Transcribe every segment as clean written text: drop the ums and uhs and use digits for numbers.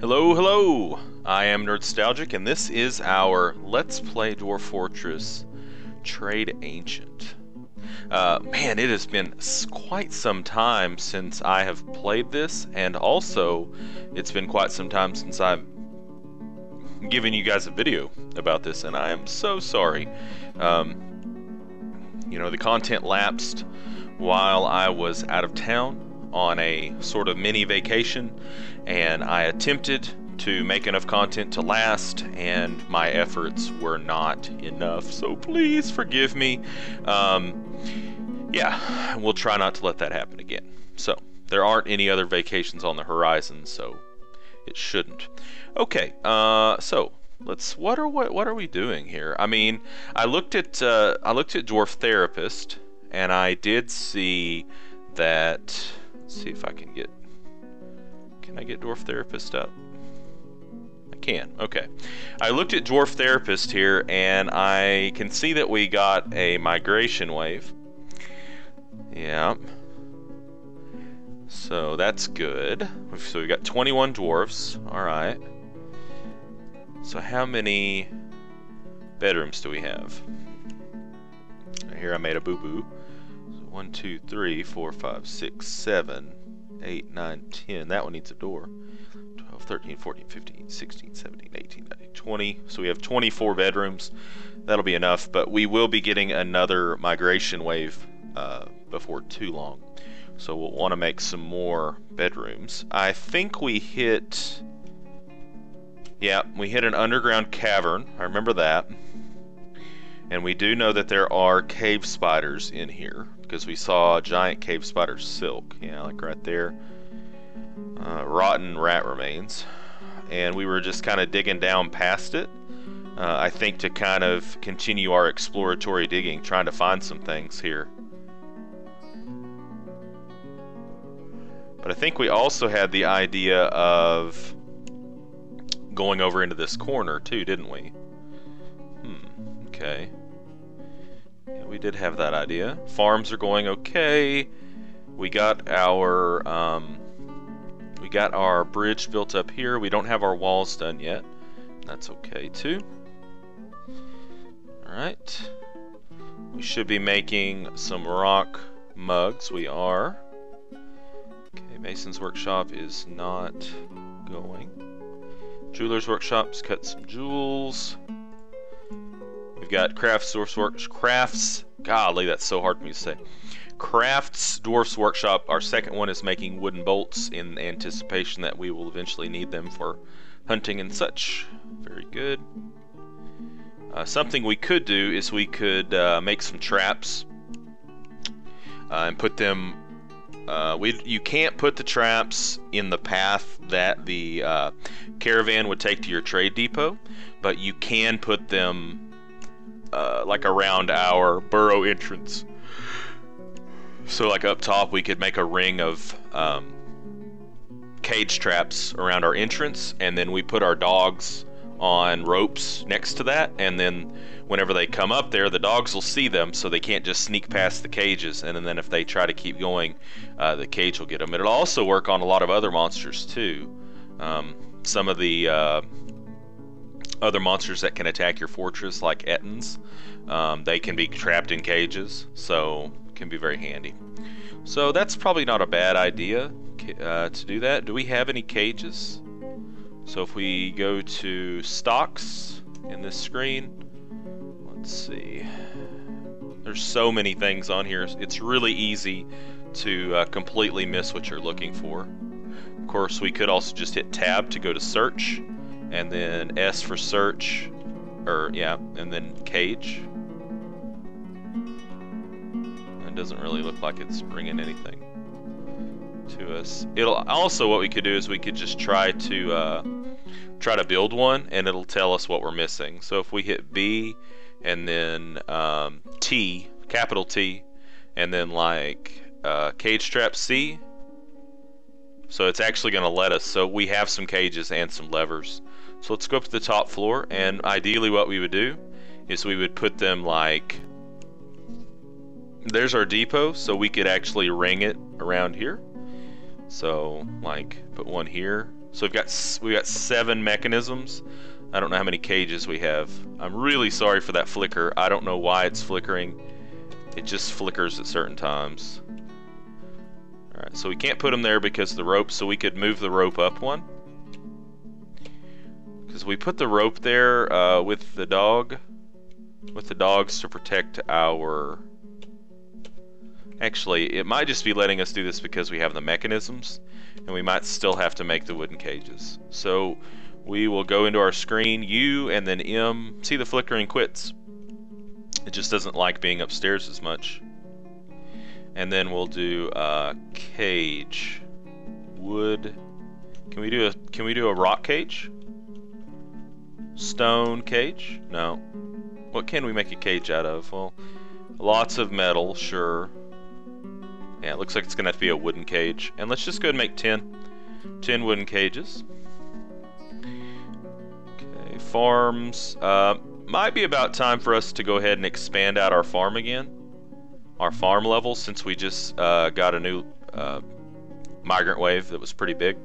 Hello, hello! I am Nerdstalgic, and this is our Let's Play Dwarf Fortress Tradeancient. Man, it has been quite some time since I have played this, and also it's been quite some time since I've given you guys a video about this, and I am so sorry. The content lapsed while I was out of town on a sort of mini vacation, and I attempted to make enough content to last, and my efforts were not enough, so please forgive me. Yeah, we'll try not to let that happen again. So there aren't any other vacations on the horizon, so it shouldn't. Okay, so what are we doing here? I mean, I looked at Dwarf Therapist, and I did see that. Let's see if I can get. Can I get Dwarf Therapist up? I can. Okay. I looked at Dwarf Therapist here, and I can see that we got a migration wave. Yeah. So that's good. So we got 21 dwarves. All right. So how many bedrooms do we have? Here I made a boo-boo. 1, 2, 3, 4, 5, 6, 7, 8, 9, 10. That one needs a door. 12, 13, 14, 15, 16, 17, 18, 19, 20. So we have 24 bedrooms. That'll be enough, but we will be getting another migration wave before too long. So we'll want to make some more bedrooms. I think we hit... Yeah, we hit an underground cavern. I remember that. And we do know that there are cave spiders in here, because we saw a giant cave spider silk, like right there. Rotten rat remains. And we were just kind of digging down past it, I think, to kind of continue our exploratory digging, trying to find some things here. But I think we also had the idea of going over into this corner too, didn't we? Okay. Yeah, we did have that idea. Farms are going okay. We got our bridge built up here. We don't have our walls done yet. That's okay too. Alright. We should be making some rock mugs. We are. Okay, Mason's workshop is not going. Jeweler's workshops, cut some jewels. We've got crafts, golly, that's so hard for me to say. Crafts, Dwarf's workshop. Our second one is making wooden bolts in anticipation that we will eventually need them for hunting and such. Very good. Something we could do is we could make some traps and put them. You can't put the traps in the path that the caravan would take to your trade depot, but you can put them like around our burrow entrance. So like up top we could make a ring of cage traps around our entrance, and then we put our dogs on ropes next to that, and then whenever they come up there, the dogs will see them, so they can't just sneak past the cages, and then if they try to keep going, the cage will get them. It'll also work on a lot of other monsters too. Some of the other monsters that can attack your fortress, like Ettins, they can be trapped in cages, so it can be very handy. So that's probably not a bad idea to do that. Do we have any cages? So if we go to stocks in this screen, let's see. There's so many things on here. It's really easy to completely miss what you're looking for. Of course, we could also just hit tab to go to search, and then S for search, and then cage. It doesn't really look like it's bringing anything to us. It'll also, what we could do is we could just try to build one, and it'll tell us what we're missing. So if we hit B and then T, capital T, and then like cage trap C, so it's actually going to let us. So we have some cages and some levers. So let's go up to the top floor, and ideally what we would do is we would put them like, there's our depot, so we could actually ring it around here. So like put one here, So we've got 7 mechanisms. I don't know how many cages we have. I'm really sorry for that flicker. I don't know why it's flickering. It just flickers at certain times. Alright, so we can't put them there because of the rope, so we could move the rope up one. Because we put the rope there with the dogs to protect our... Actually, it might just be letting us do this because we have the mechanisms, and we might still have to make the wooden cages. So we will go into our screen, U and then M. See, the flickering quits. It just doesn't like being upstairs as much. And then we'll do cage, wood. Can we do a rock cage? Stone cage? No. What can we make a cage out of? Well, lots of metal, sure. Yeah, it looks like it's gonna have to be a wooden cage. And let's just go ahead and make 10 wooden cages. Okay, farms. Might be about time for us to go ahead and expand out our farm again. Our farm level, since we just got a new migrant wave that was pretty big.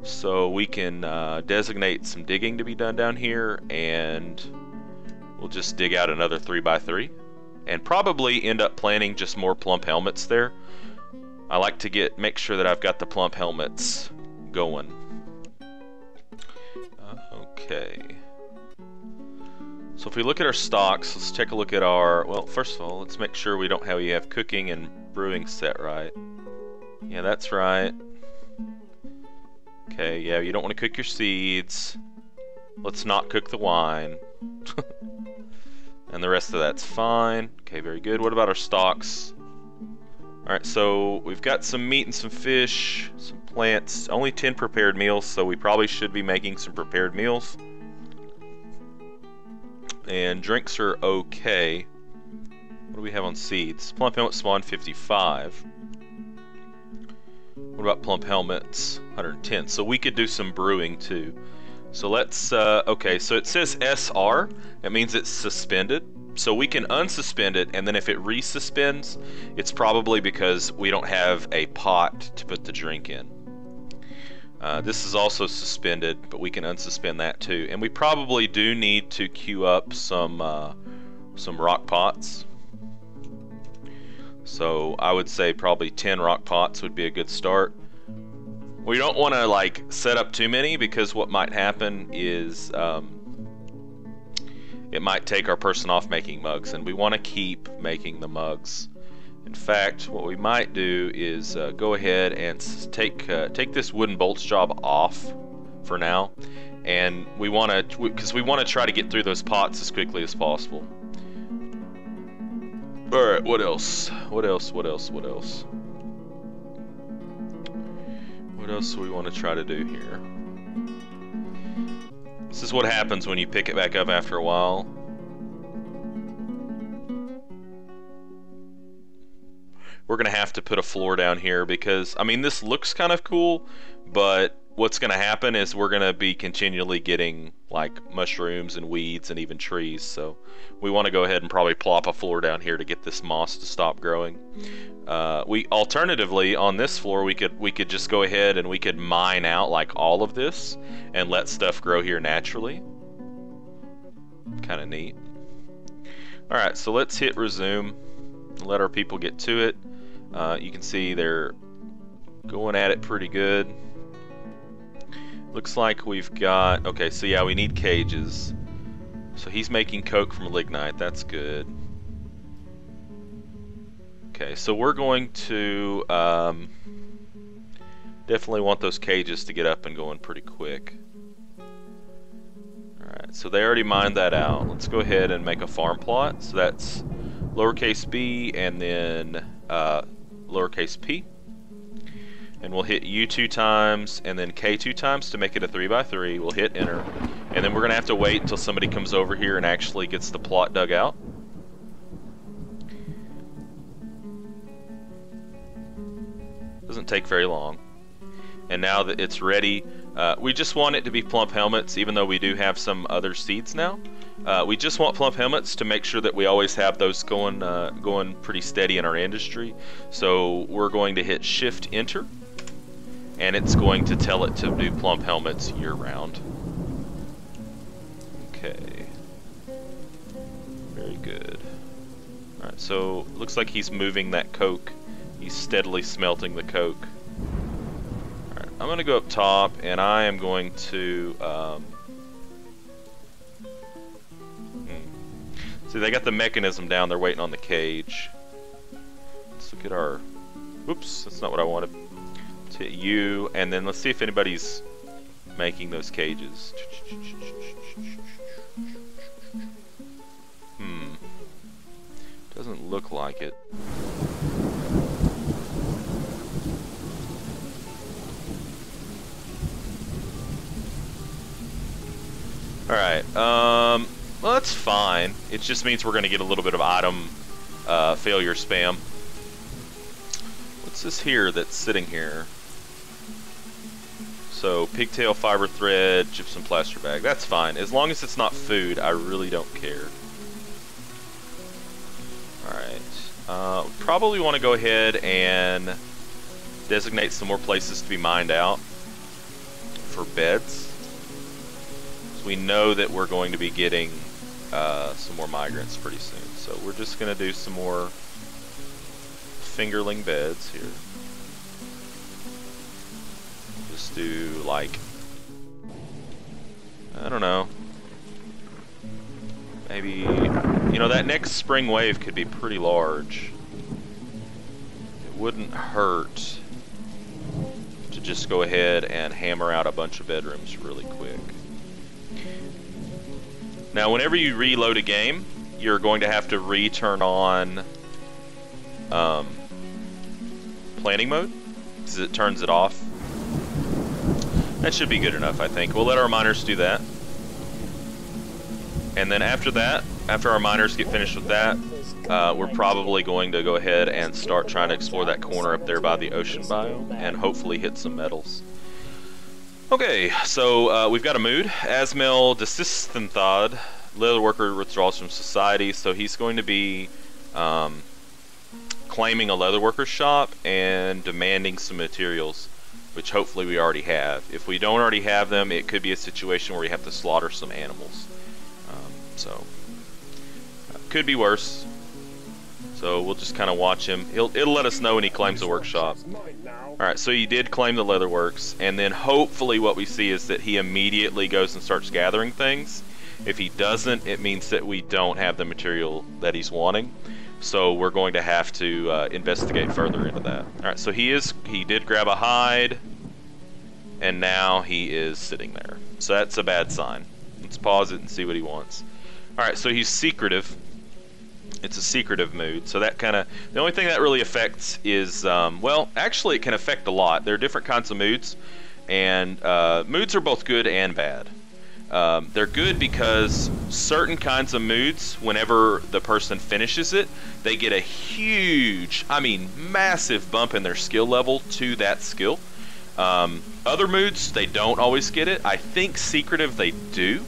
So we can designate some digging to be done down here, and we'll just dig out another 3x3. And probably end up planting just more plump helmets there. I like to make sure that I've got the plump helmets going. Okay. So if we look at our stocks, let's take a look at our... Well, first of all, let's make sure we have cooking and brewing set right. Yeah, that's right. Okay, yeah, you don't want to cook your seeds. Let's not cook the wine. And the rest of that's fine. Okay, very good. What about our stocks? Alright, so we've got some meat and some fish, some plants, only 10 prepared meals, so we probably should be making some prepared meals. And drinks are okay. What do we have on seeds? Plump helmet spawn 55. What about plump helmets? 110. So we could do some brewing too. So let's, okay, so it says SR, that means it's suspended. So we can unsuspend it, and then if it resuspends, it's probably because we don't have a pot to put the drink in. This is also suspended, but we can unsuspend that too. And we probably do need to queue up some rock pots. So I would say probably 10 rock pots would be a good start. We don't want to like set up too many, because what might happen is it might take our person off making mugs, and we want to keep making the mugs. In fact, what we might do is go ahead and take this wooden bolts job off for now, and we want to, because we want to try to get through those pots as quickly as possible. All right, what else? What else? What else? What else? What else do we want to try to do here? This is what happens when you pick it back up after a while. We're going to have to put a floor down here because, I mean, this looks kind of cool, but what's going to happen is we're going to be continually getting like mushrooms and weeds and even trees. So we want to go ahead and probably plop a floor down here to get this moss to stop growing. We alternatively on this floor we could just go ahead and we could mine out like all of this and let stuff grow here naturally. Kind of neat. All right, so let's hit resume and let our people get to it. You can see they're going at it pretty good. Looks like we've got, okay, so yeah, we need cages. So he's making coke from lignite, that's good. Okay, so we're going to definitely want those cages to get up and going pretty quick. Alright, so they already mined that out. Let's go ahead and make a farm plot. So that's lowercase b and then lowercase p. And we'll hit U 2 times and then K 2 times to make it a 3x3. We'll hit enter. And then we're going to have to wait until somebody comes over here and actually gets the plot dug out. Doesn't take very long. And now that it's ready, we just want it to be plump helmets, even though we do have some other seeds now. We just want plump helmets to make sure that we always have those going pretty steady in our industry. So we're going to hit Shift Enter. and it's going to tell it to do plump helmets year-round. Okay. Very good. Alright, so looks like he's moving that coke. He's steadily smelting the coke. Alright, I'm going to go up top, and I am going to... See, they got the mechanism down. They're waiting on the cage. Let's look at our... Whoops, that's not what I wanted. To hit you, and then let's see if anybody's making those cages. Doesn't look like it. Alright, well, that's fine. It just means we're going to get a little bit of item failure spam. What's this here that's sitting here? So, pigtail, fiber thread, gypsum plaster bag. That's fine. As long as it's not food, I really don't care. Alright. Probably want to go ahead and designate some more places to be mined out for beds. We know that we're going to be getting some more migrants pretty soon. So we're just going to do some more fingerling beds here. Just do like, I don't know, maybe, you know, that next spring wave could be pretty large. It wouldn't hurt to just go ahead and hammer out a bunch of bedrooms really quick. Now, whenever you reload a game, you're going to have to re-turn on planning mode, because it turns it off. That should be good enough, I think. We'll let our miners do that. And then after that, after our miners get finished with that, we're probably going to go ahead and start trying to explore that corner up there by the ocean biome, and hopefully hit some metals. Okay, so we've got a mood. Asmel Desisthenthad, leatherworker withdraws from society, so he's going to be claiming a leatherworker's shop and demanding some materials, which hopefully we already have. If we don't already have them, it could be a situation where we have to slaughter some animals. Could be worse. So we'll just kind of watch him. It'll let us know when he claims the workshop. Alright, so he did claim the leatherworks, and then hopefully what we see is that he immediately goes and starts gathering things. If he doesn't, it means that we don't have the material that he's wanting. So we're going to have to investigate further into that. Alright, so he did grab a hide, and now he is sitting there. So that's a bad sign. Let's pause it and see what he wants. Alright, so he's secretive. It's a secretive mood, so that kind of, the only thing that really affects is, well, actually it can affect a lot. There are different kinds of moods, and moods are both good and bad. They're good because certain kinds of moods, whenever the person finishes it, they get a huge, I mean massive bump in their skill level to that skill. Other moods, they don't always get it. I think secretive they do,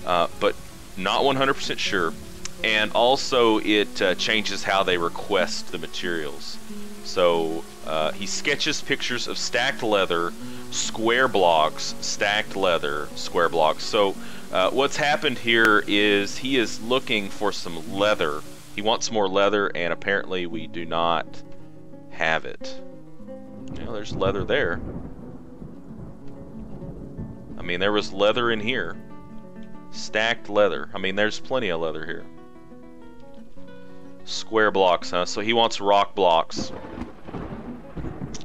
but not 100% sure. And also it changes how they request the materials. So he sketches pictures of stacked leather, square blocks, stacked leather, square blocks. So what's happened here is he is looking for some leather. He wants more leather, and apparently we do not have it. You know, there's leather there. I mean, there was leather in here. Stacked leather. I mean, there's plenty of leather here. Square blocks, huh? So he wants rock blocks.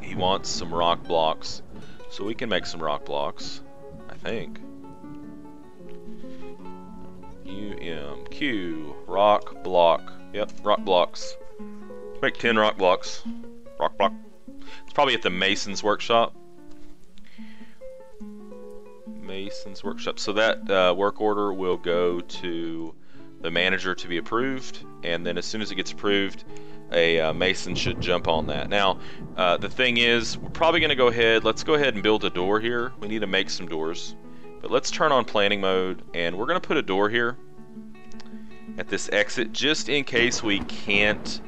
He wants some rock blocks. So we can make some rock blocks, I think. UMQ, rock block. Yep, rock blocks. Make 10 rock blocks. Rock block. It's probably at the Mason's workshop. Mason's workshop. So that work order will go to the manager to be approved, and then as soon as it gets approved, a mason should jump on that. Now, the thing is, we're probably going to go ahead, let's go ahead and build a door here. We need to make some doors, but let's turn on planning mode, and we're going to put a door here at this exit, just in case we can't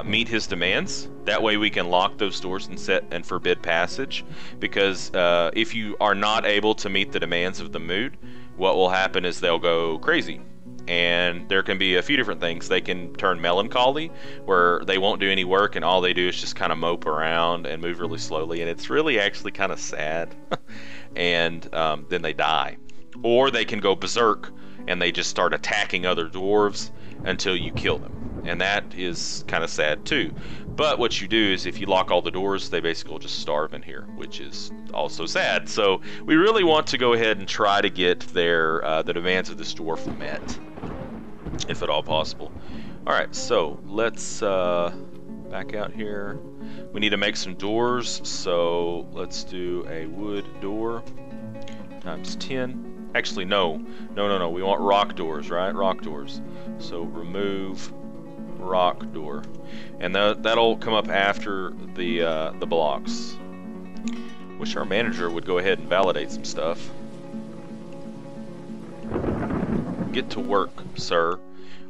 meet his demands. That way we can lock those doors and set and forbid passage. Because if you are not able to meet the demands of the mood, what will happen is they'll go crazy. And there can be a few different things. They can turn melancholy, where they won't do any work and all they do is just kind of mope around and move really slowly, and it's really actually kind of sad. And then they die. Or they can go berserk and they just start attacking other dwarves until you kill them, and that is kind of sad too. But what you do is if you lock all the doors, they basically will just starve in here, which is also sad. So we really want to go ahead and try to get their the demands of this dwarf met, if at all possible. Alright, so let's back out here. We need to make some doors, so let's do a wood door times 10. Actually, no. We want rock doors, right? Rock doors. So remove rock door, and that'll come up after the blocks. Wish our manager would go ahead and validate some stuff. Get to work, sir.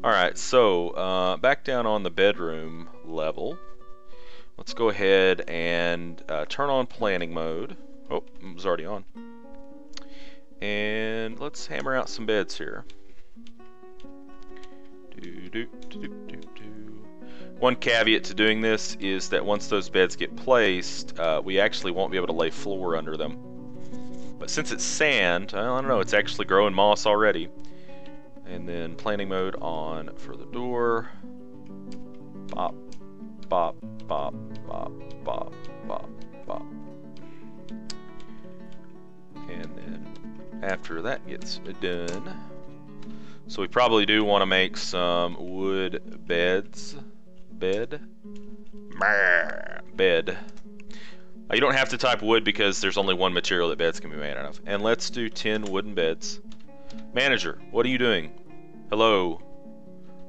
Alright, so back down on the bedroom level, let's go ahead and turn on planning mode. Oh, it was already on. And let's hammer out some beds here. One caveat to doing this is that once those beds get placed, we actually won't be able to lay floor under them. But since it's sand, I don't know, it's actually growing moss already. And then planning mode on for the door. Bop, bop, bop, bop, bop, bop, bop. And then after that gets done, so we probably do want to make some wood beds. Bed. You don't have to type wood because there's only one material that beds can be made out of. And let's do 10 wooden beds. Manager, what are you doing? Hello?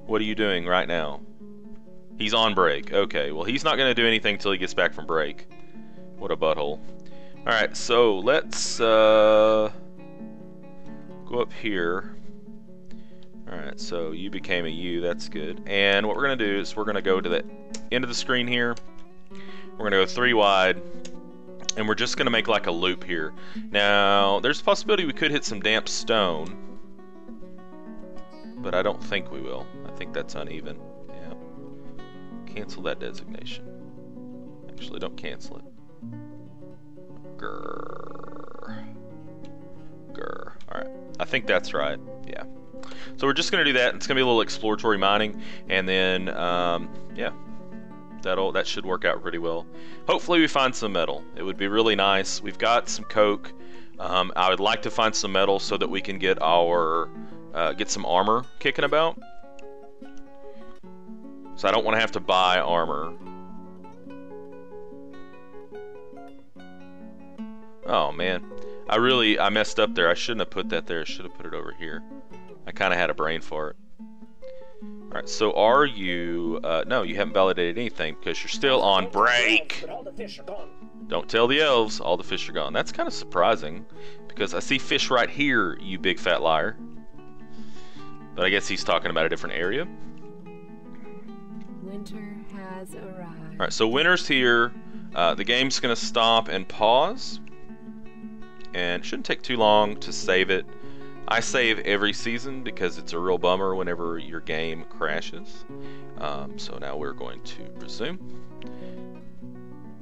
What are you doing right now? He's on break. Okay, well he's not going to do anything till he gets back from break. What a butthole. Alright, so let's go up here. Alright, so you became a U, that's good. And what we're going to do is we're going to go to the end of the screen here. We're going to go 3 wide. And we're just going to make like a loop here. Now, there's a possibility we could hit some damp stone. But I don't think we will. I think that's uneven. Yeah. Cancel that designation. Actually, don't cancel it. Grrr. Grrr. Alright. I think that's right. Yeah. So we're just going to do that. It's going to be a little exploratory mining. And then, yeah. That should work out pretty well. Hopefully we find some metal. It would be really nice. We've got some coke. I would like to find some metal so that we can get our get some armor kicking about. So I don't want to have to buy armor. Oh man, I messed up there. I shouldn't have put that there. I should have put it over here. I kind of had a brain fart. Alright, so are you... no, you haven't validated anything because you're still on break. Don't tell the elves all the fish are gone. That's kind of surprising because I see fish right here, you big fat liar. But I guess he's talking about a different area. Winter has arrived. Alright, so winter's here. The game's going to stop and pause. And it shouldn't take too long to save it. I save every season because it's a real bummer whenever your game crashes. So now we're going to resume.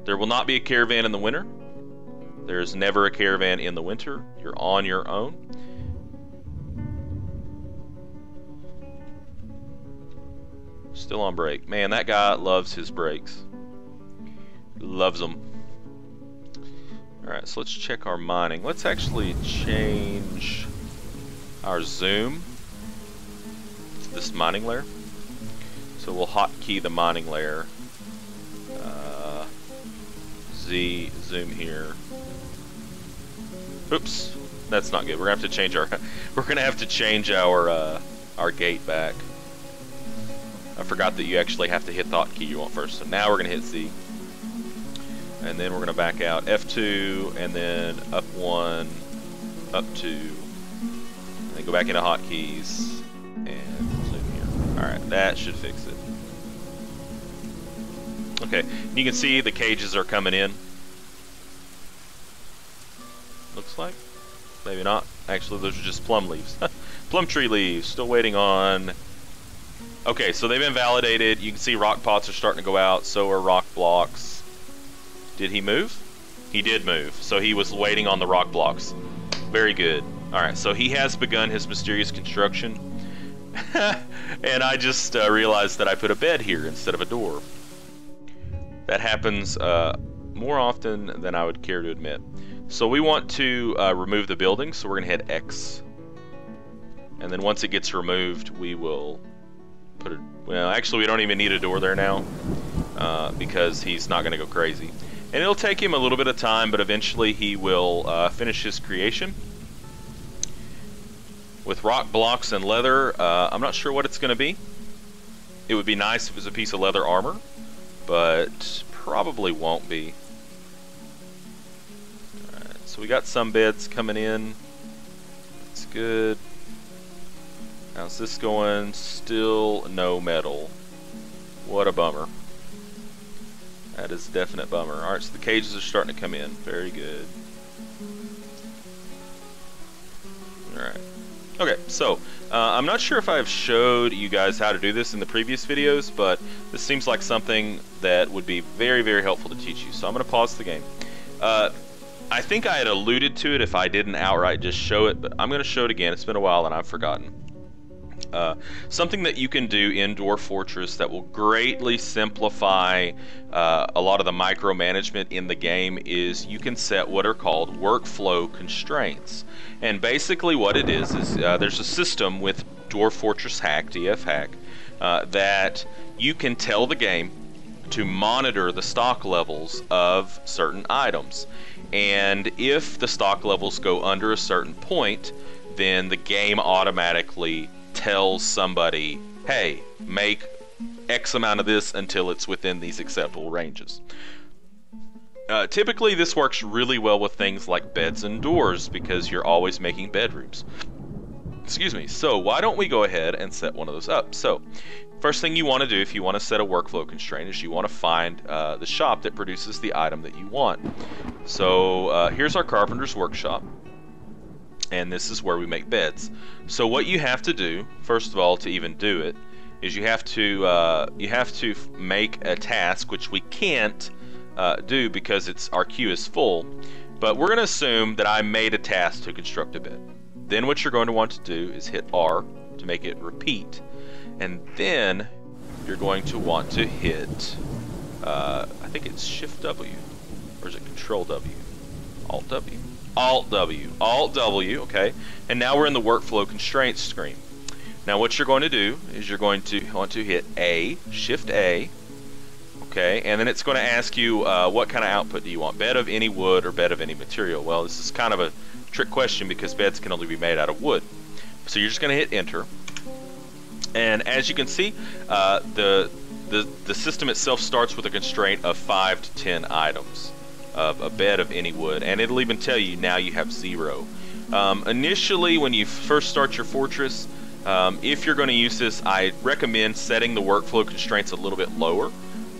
There will not be a caravan in the winter. There's never a caravan in the winter. You're on your own. Still on break. Man, that guy loves his breaks. Loves them. Alright, so let's check our mining. Let's actually change our zoom to this mining layer. So we'll hotkey the mining layer. Z zoom here. Oops, that's not good. We're gonna have to change our our gate back. I forgot that you actually have to hit the hotkey you want first. So now we're gonna hit Z. And then we're gonna back out F2 and then up 1, up 2. And then go back into hotkeys and zoom here. Alright, that should fix it. Okay, you can see the cages are coming in. Looks like. Maybe not. Actually, those are just plum leaves. Plum tree leaves. Still waiting on... Okay, so they've been validated. You can see rock pots are starting to go out. So are rock blocks. Did he move? He did move. So he was waiting on the rock blocks. Very good. Alright, so he has begun his mysterious construction. And I just realized that I put a bed here instead of a door. That happens more often than I would care to admit. So we want to remove the building, so we're going to hit X. And then once it gets removed, we will put it... Well, actually, we don't even need a door there now, because he's not going to go crazy. And it'll take him a little bit of time, but eventually he will finish his creation. With rock blocks and leather, I'm not sure what it's going to be. It would be nice if it was a piece of leather armor, but probably won't be. Alright, so we got some beds coming in. That's good. How's this going? Still no metal. What a bummer. That is a definite bummer. Alright, so the cages are starting to come in. Very good. Alright. Okay, so I'm not sure if I've showed you guys how to do this in the previous videos, but this seems like something that would be very, very helpful to teach you. So I'm going to pause the game. I think I had alluded to it if I didn't outright just show it, but I'm going to show it again. It's been a while and I've forgotten. Something that you can do in Dwarf Fortress that will greatly simplify a lot of the micromanagement in the game is you can set what are called workflow constraints. And basically what it is there's a system with Dwarf Fortress Hack, DF Hack, that you can tell the game to monitor the stock levels of certain items. And if the stock levels go under a certain point, then the game automatically tells somebody, hey, make X amount of this until it's within these acceptable ranges. Typically this works really well with things like beds and doors because you're always making bedrooms. Excuse me. So why don't we go ahead and set one of those up? So first thing you want to do if you want to set a workflow constraint is you want to find the shop that produces the item that you want. So here's our carpenter's workshop. And this is where we make beds. So what you have to do, first of all, to even do it, is you have to make a task, which we can't do because our queue is full. But we're going to assume that I made a task to construct a bed. Then what you're going to want to do is hit R to make it repeat, and then you're going to want to hit, I think it's Shift W, or is it Control W? Alt W. Alt W, Alt W, okay, and now we're in the workflow constraints screen. Now what you're going to do is you're going to want to hit A, Shift A, okay, and then it's going to ask you what kind of output do you want, bed of any wood or bed of any material. Well, this is kind of a trick question because beds can only be made out of wood. So you're just going to hit Enter, and as you can see, the system itself starts with a constraint of 5 to 10 items of a bed of any wood, and it'll even tell you now you have 0. Initially, when you first start your fortress, if you're going to use this, I recommend setting the workflow constraints a little bit lower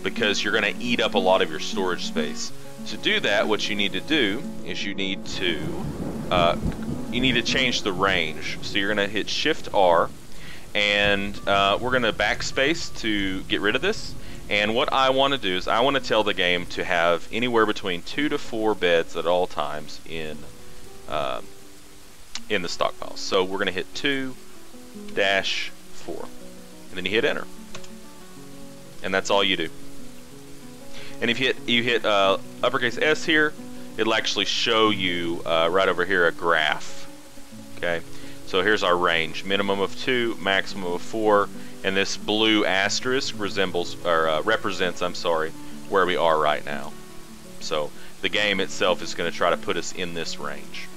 because you're going to eat up a lot of your storage space. To do that, what you need to do is you need to change the range. So you're going to hit Shift R, and we're going to backspace to get rid of this. And what I want to do is I want to tell the game to have anywhere between 2 to 4 beds at all times in the stockpile. So we're going to hit 2-4, and then you hit Enter, and that's all you do. And if you hit uppercase S here, it'll actually show you right over here a graph. Okay, so here's our range: minimum of 2, maximum of 4. And this blue asterisk represents, where we are right now. So the game itself is going to try to put us in this range.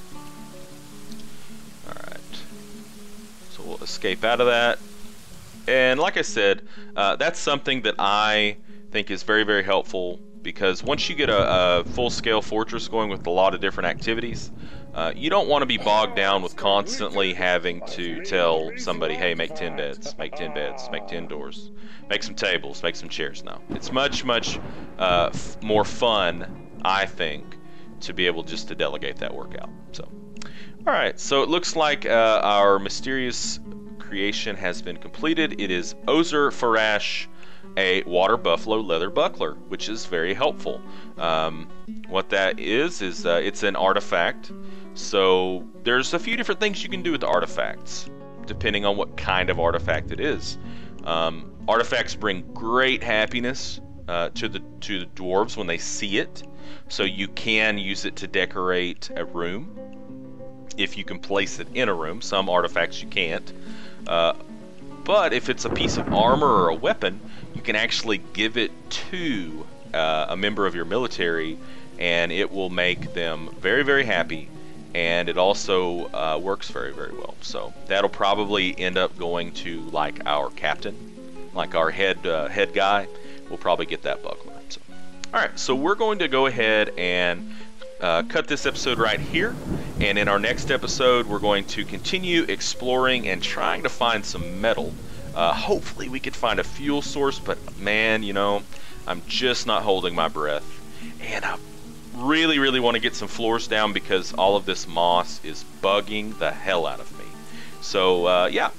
Alright. So we'll escape out of that. And like I said, that's something that I think is very, very helpful because once you get a full-scale fortress going with a lot of different activities, You don't want to be bogged down with constantly having to tell somebody, hey, make 10 beds, make 10 beds, make 10 doors, make some tables, make some chairs. No, it's much more fun, I think, to be able just to delegate that work out. So, all right, so it looks like our mysterious creation has been completed. It is Ozer Farash, a water buffalo leather buckler, which is very helpful. What that is it's an artifact. So there's a few different things you can do with the artifacts, depending on what kind of artifact it is. Artifacts bring great happiness to the dwarves when they see it. So you can use it to decorate a room, if you can place it in a room. Some artifacts you can't. But if it's a piece of armor or a weapon, you can actually give it to a member of your military, and it will make them very, very happy. And it also works very, very well. So that'll probably end up going to like our captain, like our head guy. We'll probably get that buckler. So, all right, so we're going to go ahead and cut this episode right here. And in our next episode, we're going to continue exploring and trying to find some metal. Hopefully we could find a fuel source, but man, you know, I'm just not holding my breath. And I really, really want to get some floors down because all of this moss is bugging the hell out of me. So, yeah.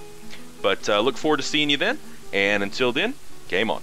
But look forward to seeing you then. And until then, game on.